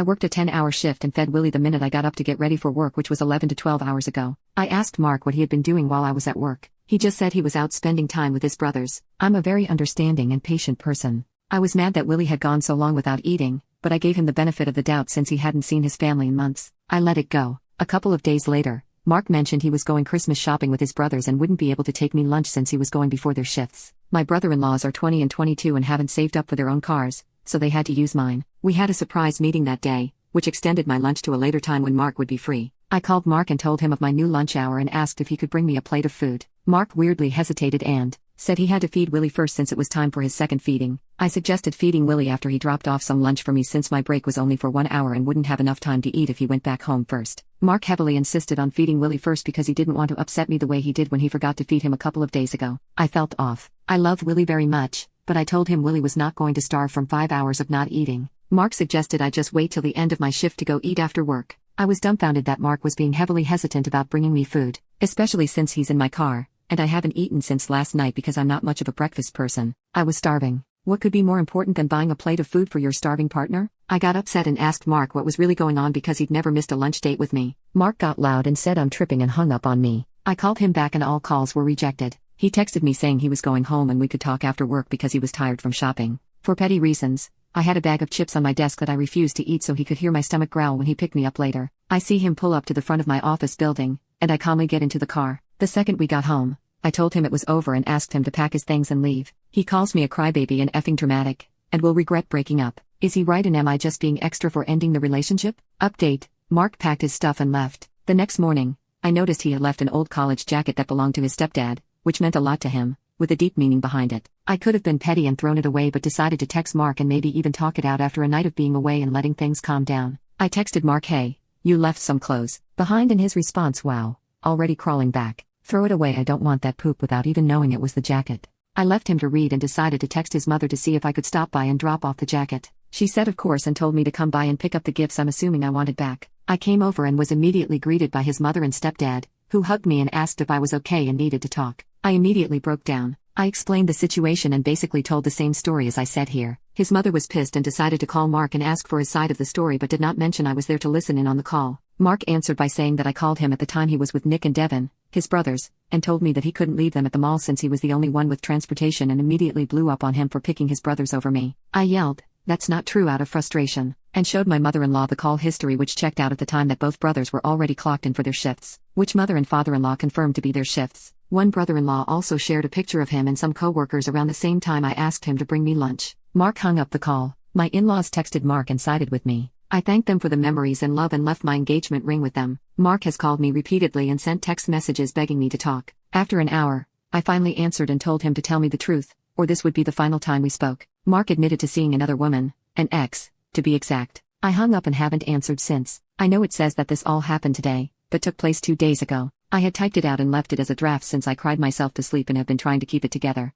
I worked a 10-hour shift and fed Willie the minute I got up to get ready for work, which was 11 to 12 hours ago. I asked Mark what he had been doing while I was at work. He just said he was out spending time with his brothers. I'm a very understanding and patient person. I was mad that Willie had gone so long without eating, but I gave him the benefit of the doubt since he hadn't seen his family in months. I let it go. A couple of days later, Mark mentioned he was going Christmas shopping with his brothers and wouldn't be able to take me lunch since he was going before their shifts. My brother-in-laws are 20 and 22 and haven't saved up for their own cars, so they had to use mine. We had a surprise meeting that day, which extended my lunch to a later time when Mark would be free. I called Mark and told him of my new lunch hour and asked if he could bring me a plate of food. Mark weirdly hesitated and said he had to feed Willie first since it was time for his second feeding. I suggested feeding Willie after he dropped off some lunch for me since my break was only for 1 hour and wouldn't have enough time to eat if he went back home first. Mark heavily insisted on feeding Willie first because he didn't want to upset me the way he did when he forgot to feed him a couple of days ago. I felt off. I love Willie very much, but I told him Willie was not going to starve from 5 hours of not eating. Mark suggested I just wait till the end of my shift to go eat after work. I was dumbfounded that Mark was being heavily hesitant about bringing me food, especially since he's in my car, and I haven't eaten since last night because I'm not much of a breakfast person. I was starving. What could be more important than buying a plate of food for your starving partner? I got upset and asked Mark what was really going on because he'd never missed a lunch date with me. Mark got loud and said I'm tripping and hung up on me. I called him back and all calls were rejected. He texted me saying he was going home and we could talk after work because he was tired from shopping. For petty reasons, I had a bag of chips on my desk that I refused to eat so he could hear my stomach growl when he picked me up later. I see him pull up to the front of my office building, and I calmly get into the car. The second we got home, I told him it was over and asked him to pack his things and leave. He calls me a crybaby and effing dramatic, and will regret breaking up. Is he right and am I just being extra for ending the relationship? Update: Mark packed his stuff and left. The next morning, I noticed he had left an old college jacket that belonged to his stepdad, which meant a lot to him, with a deep meaning behind it. I could have been petty and thrown it away but decided to text Mark and maybe even talk it out after a night of being away and letting things calm down. I texted Mark, "Hey, you left some clothes behind," and his response, "Wow, already crawling back. Throw it away, I don't want that poop," without even knowing it was the jacket. I left him to read and decided to text his mother to see if I could stop by and drop off the jacket. She said of course and told me to come by and pick up the gifts I'm assuming I wanted back. I came over and was immediately greeted by his mother and stepdad, who hugged me and asked if I was okay and needed to talk. I immediately broke down. I explained the situation and basically told the same story as I said here. His mother was pissed and decided to call Mark and ask for his side of the story but did not mention I was there to listen in on the call. Mark answered by saying that I called him at the time he was with Nick and Devin, his brothers, and told me that he couldn't leave them at the mall since he was the only one with transportation and immediately blew up on him for picking his brothers over me. I yelled, "That's not true," out of frustration, and showed my mother-in-law the call history which checked out at the time that both brothers were already clocked in for their shifts, which mother and father-in-law confirmed to be their shifts. One brother-in-law also shared a picture of him and some co-workers around the same time I asked him to bring me lunch. Mark hung up the call. My in-laws texted Mark and sided with me. I thanked them for the memories and love and left my engagement ring with them. Mark has called me repeatedly and sent text messages begging me to talk. After an hour, I finally answered and told him to tell me the truth, or this would be the final time we spoke. Mark admitted to seeing another woman, an ex, to be exact. I hung up and haven't answered since. I know it says that this all happened today, but took place 2 days ago. I had typed it out and left it as a draft since I cried myself to sleep and have been trying to keep it together.